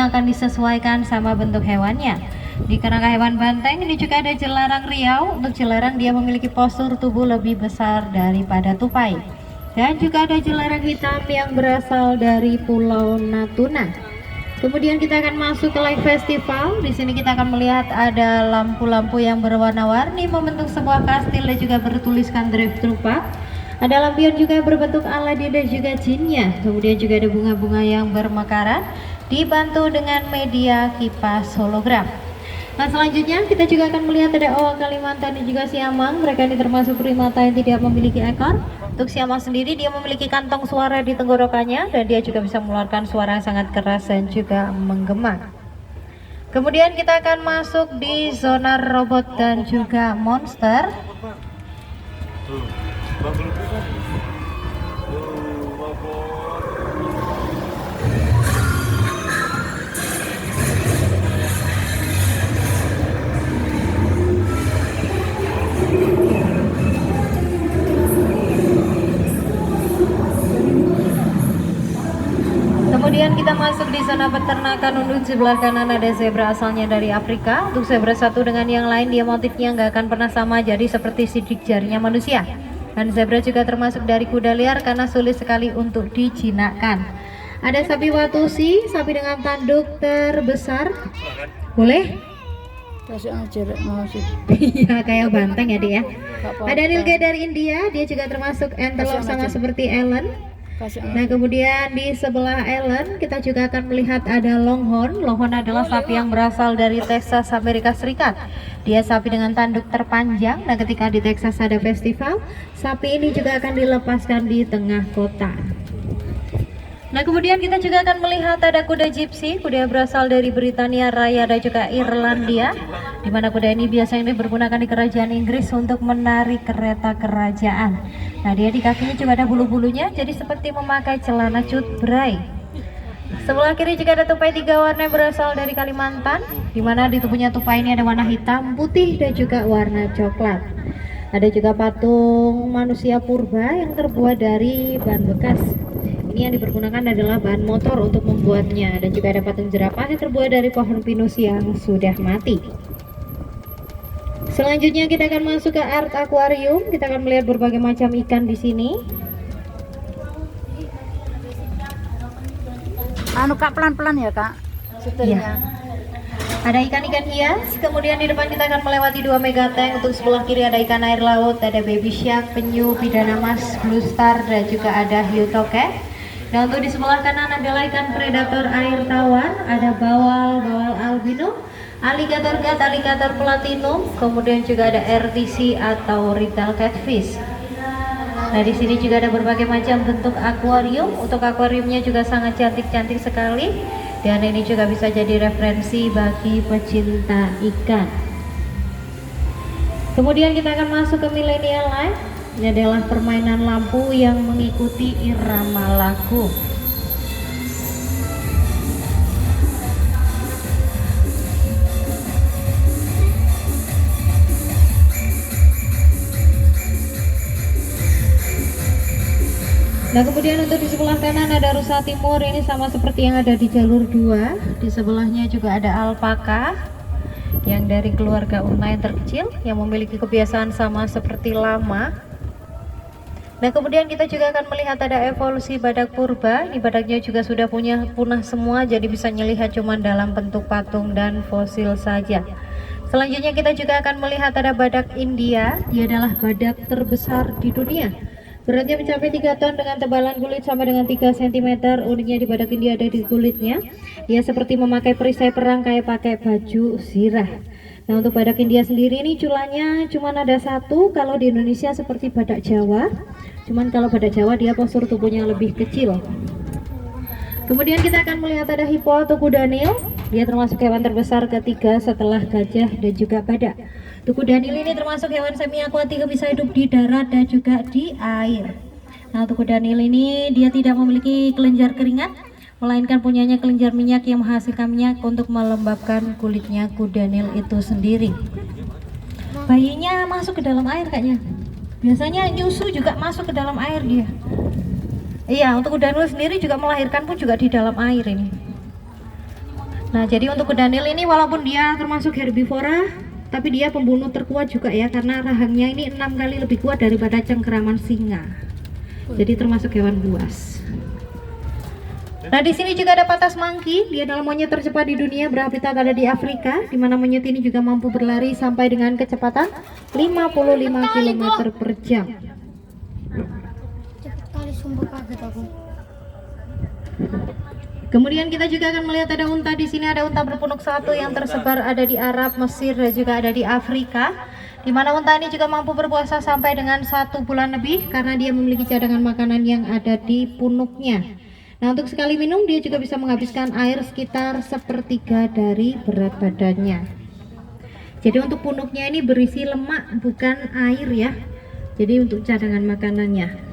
akan disesuaikan sama bentuk hewannya. Di kerangka hewan banteng ini juga ada jelarang riau. Untuk jelarang dia memiliki postur tubuh lebih besar daripada tupai. Dan juga ada jelarang hitam yang berasal dari Pulau Natuna. Kemudian kita akan masuk ke live festival. Di sini kita akan melihat ada lampu-lampu yang berwarna-warni membentuk sebuah kastil dan juga bertuliskan Drive Thru Park. Ada lampion juga berbentuk Aladin dan juga jinnya. Kemudian juga ada bunga-bunga yang bermekaran dibantu dengan media kipas hologram. Nah, selanjutnya kita juga akan melihat ada owa Kalimantan dan juga siamang. Mereka ini termasuk primata yang tidak memiliki ekor. Untuk siamang sendiri dia memiliki kantong suara di tenggorokannya dan dia juga bisa mengeluarkan suara yang sangat keras dan juga menggema. Kemudian kita akan masuk di zona robot dan juga monster. Kemudian kita masuk di zona peternakan. Untuk sebelah kanan ada zebra asalnya dari Afrika. Untuk zebra satu dengan yang lain dia motifnya nggak akan pernah sama, jadi seperti sidik jarinya manusia. Dan zebra juga termasuk dari kuda liar karena sulit sekali untuk dijinakkan. Ada sapi watusi, sapi dengan tanduk terbesar. Boleh? Kasih aja mau sih. Iya, kayak banteng ya dia. Ada nilgai dari India, dia juga termasuk antelope sama seperti Ellen. Nah, kemudian di sebelah Ellen kita juga akan melihat ada Longhorn. Longhorn adalah sapi yang berasal dari Texas, Amerika Serikat. Dia sapi dengan tanduk terpanjang. Nah, ketika di Texas ada festival, sapi ini juga akan dilepaskan di tengah kota. Nah, kemudian kita juga akan melihat ada kuda gypsy. Kuda berasal dari Britania Raya dan juga Irlandia, di mana kuda ini biasanya dipergunakan di kerajaan Inggris untuk menarik kereta kerajaan. Nah, dia di kakinya juga ada bulu-bulunya, jadi seperti memakai celana cut bray. Sebelah kiri juga ada tupai 3 warna yang berasal dari Kalimantan, di mana di tubuhnya tupai ini ada warna hitam, putih, dan juga warna coklat. Ada juga patung manusia purba yang terbuat dari bahan bekas. Ini yang dipergunakan adalah bahan motor untuk membuatnya. Dan juga ada patung jerapah yang terbuat dari pohon pinus yang sudah mati. Selanjutnya kita akan masuk ke art aquarium. Kita akan melihat berbagai macam ikan di sini. Anu Kak, pelan-pelan ya Kak setelnya. Ya. Ada ikan-ikan hias. Kemudian di depan kita akan melewati 2 megatank. Untuk sebelah kiri ada ikan air laut, ada baby shark, penyu, pidana mas, blue star, dan juga ada hiu toke. Dan untuk di sebelah kanan adalah ikan predator air tawar, ada bawal albino, alligator gut, alligator platinum, kemudian juga ada RTC atau retail catfish. Nah, di sini juga ada berbagai macam bentuk akuarium. Untuk akuariumnya juga sangat cantik-cantik sekali. Dan ini juga bisa jadi referensi bagi pecinta ikan. Kemudian kita akan masuk ke Millennial Life. Ini adalah permainan lampu yang mengikuti irama lagu. Nah, kemudian untuk di sebelah kanan ada rusa timur. Ini sama seperti yang ada di jalur 2. Di sebelahnya juga ada alpaka yang dari keluarga unta yang terkecil yang memiliki kebiasaan sama seperti lama. Nah, kemudian kita juga akan melihat ada evolusi badak purba. Ini badaknya juga sudah punah semua, jadi bisa melihat cuma dalam bentuk patung dan fosil saja. Selanjutnya kita juga akan melihat ada badak India. Dia adalah badak terbesar di dunia. Beratnya mencapai 3 ton dengan tebalan kulit sampai dengan 3 cm. Uniknya di badak India ada di kulitnya. Dia seperti memakai perisai perang kayak pakai baju zirah. Nah, untuk badak India sendiri ini culanya cuma ada 1. Kalau di Indonesia seperti badak Jawa. Cuman kalau badak Jawa dia postur tubuhnya lebih kecil. Kemudian kita akan melihat ada hippo atau kuda nil. Dia termasuk hewan terbesar ketiga setelah gajah dan juga badak. Kuda nil ini termasuk hewan semi akuatik yang bisa hidup di darat dan juga di air. Nah, untuk kuda nil ini dia tidak memiliki kelenjar keringat, melainkan punyanya kelenjar minyak yang menghasilkan minyak untuk melembabkan kulitnya kuda nil itu sendiri. Bayinya masuk ke dalam air kayaknya. Biasanya nyusu juga masuk ke dalam air dia. Iya, untuk kuda nil sendiri juga melahirkan pun juga di dalam air ini. Nah, jadi untuk kudanil ini walaupun dia termasuk herbivora, tapi dia pembunuh terkuat juga ya, karena rahangnya ini 6 kali lebih kuat daripada cengkeraman singa. Jadi termasuk hewan buas. Nah, di sini juga ada patas monkey. Dia adalah monyet tercepat di dunia, berhabitat ada di Afrika, di mana monyet ini juga mampu berlari sampai dengan kecepatan 55 km per jam. Cepet kali, sumpah kaget aku. Kemudian kita juga akan melihat ada unta. Di sini ada unta berpunuk satu yang tersebar ada di Arab, Mesir, dan juga ada di Afrika. Di mana unta ini juga mampu berpuasa sampai dengan 1 bulan lebih karena dia memiliki cadangan makanan yang ada di punuknya. Nah, untuk sekali minum dia juga bisa menghabiskan air sekitar 1/3 dari berat badannya. Jadi untuk punuknya ini berisi lemak, bukan air ya. Jadi untuk cadangan makanannya.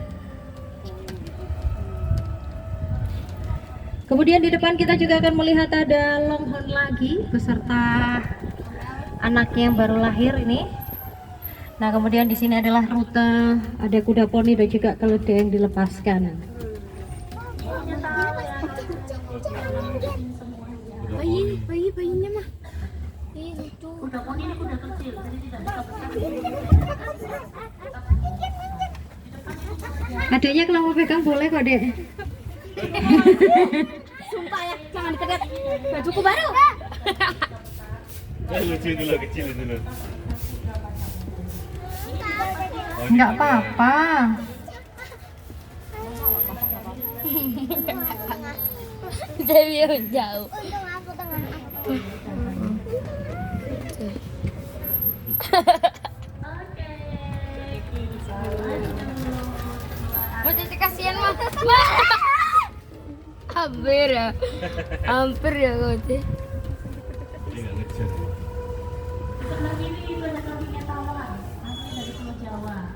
Kemudian di depan kita juga akan melihat ada longhorn lagi beserta anaknya yang baru lahir ini. Nah, kemudian di sini adalah rute, ada kuda poni dan juga keledai yang dilepaskan. Bayinya mah. Itu. Kuda poni ini kuda kecil, jadi tidak bisa. Adanya kalau mau pegang boleh kok, Dek. Sumpah ya, jangan deket. Bajuku baru. Lucu itu loh, kecil itu loh. Enggak apa-apa. Dewi yang jauh. Mau jadi kasihan mah. Hampir ya. Hampir ya kau teh. Dia nggak ngejar.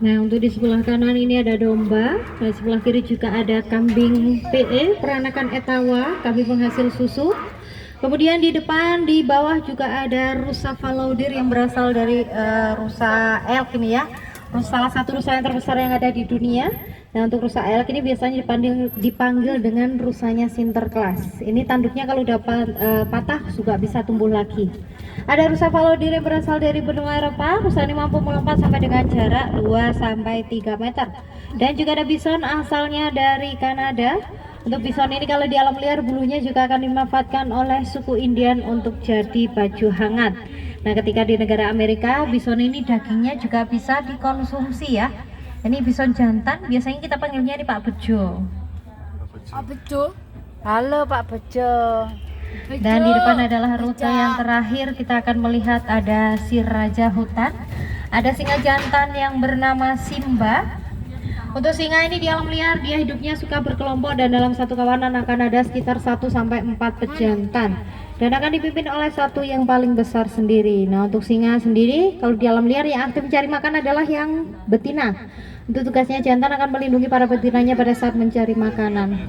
Nah, untuk di sebelah kanan ini ada domba, di sebelah kiri juga ada kambing PE, peranakan etawa, kambing penghasil susu. Kemudian di depan, di bawah juga ada rusa falaudir yang berasal dari rusa elk ini ya. Salah satu rusa yang terbesar yang ada di dunia. Nah, untuk rusa elk ini biasanya dipanggil dengan rusanya Sinterklas. Ini tanduknya kalau udah patah juga bisa tumbuh lagi. Ada rusa falaudir yang berasal dari benua Eropa. Rusa ini mampu melompat sampai dengan jarak 2-3 meter. Dan juga ada bison asalnya dari Kanada. Untuk bison ini kalau di alam liar bulunya juga akan dimanfaatkan oleh suku Indian untuk jadi baju hangat. Nah, ketika di negara Amerika, bison ini dagingnya juga bisa dikonsumsi ya. Ini bison jantan, biasanya kita panggilnya ini Pak Bejo. Pak Bejo. Halo Pak Bejo. Dan di depan adalah rute yang terakhir, kita akan melihat ada si raja hutan. Ada singa jantan yang bernama Simba. Untuk singa ini di alam liar, dia hidupnya suka berkelompok dan dalam satu kawanan akan ada sekitar 1-4 pejantan. Dan akan dipimpin oleh satu yang paling besar sendiri. Nah, untuk singa sendiri, kalau di alam liar yang aktif mencari makan adalah yang betina. Untuk tugasnya jantan akan melindungi para betinanya pada saat mencari makanan.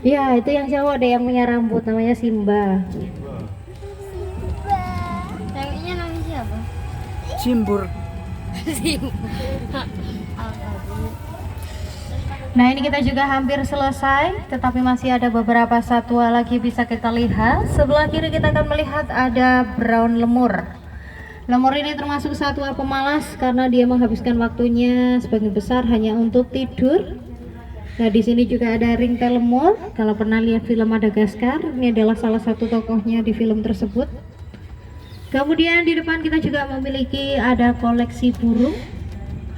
Ya, itu yang cowok deh yang punya rambut, namanya Simba. Ceweknya namanya siapa? Cimbur. Nah, ini kita juga hampir selesai, tetapi masih ada beberapa satwa lagi bisa kita lihat. Sebelah kiri kita akan melihat ada brown lemur. Lemur ini termasuk satwa pemalas karena dia menghabiskan waktunya sebagian besar hanya untuk tidur. Nah, di sini juga ada ringtail lemur. Kalau pernah lihat film Madagaskar, ini adalah salah satu tokohnya di film tersebut. Kemudian di depan kita juga memiliki ada koleksi burung.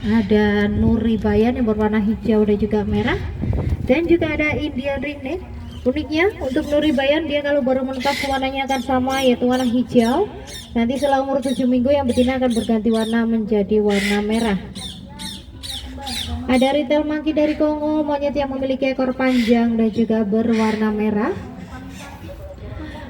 Ada nuribayan yang berwarna hijau dan juga merah, dan juga ada Indian ringneck. Uniknya untuk nuribayan, dia kalau baru menetas warnanya akan sama, yaitu warna hijau. Nanti setelah umur 7 minggu yang betina akan berganti warna menjadi warna merah. Ada retail monkey dari Kongo, monyet yang memiliki ekor panjang dan juga berwarna merah.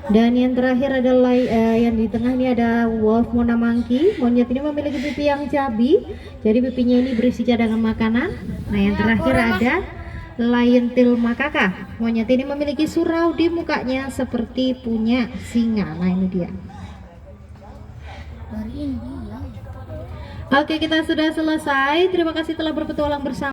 Dan yang terakhir adalah yang di tengah ini ada wolf mona monkey. Monyet ini memiliki pipi yang cabi, jadi pipinya ini berisi cadangan makanan. Nah, yang terakhir ada lion tail macaca. Monyet ini memiliki surau di mukanya seperti punya singa. Nah, ini dia. Dari India. Oke, kita sudah selesai. Terima kasih telah berpetualang bersama.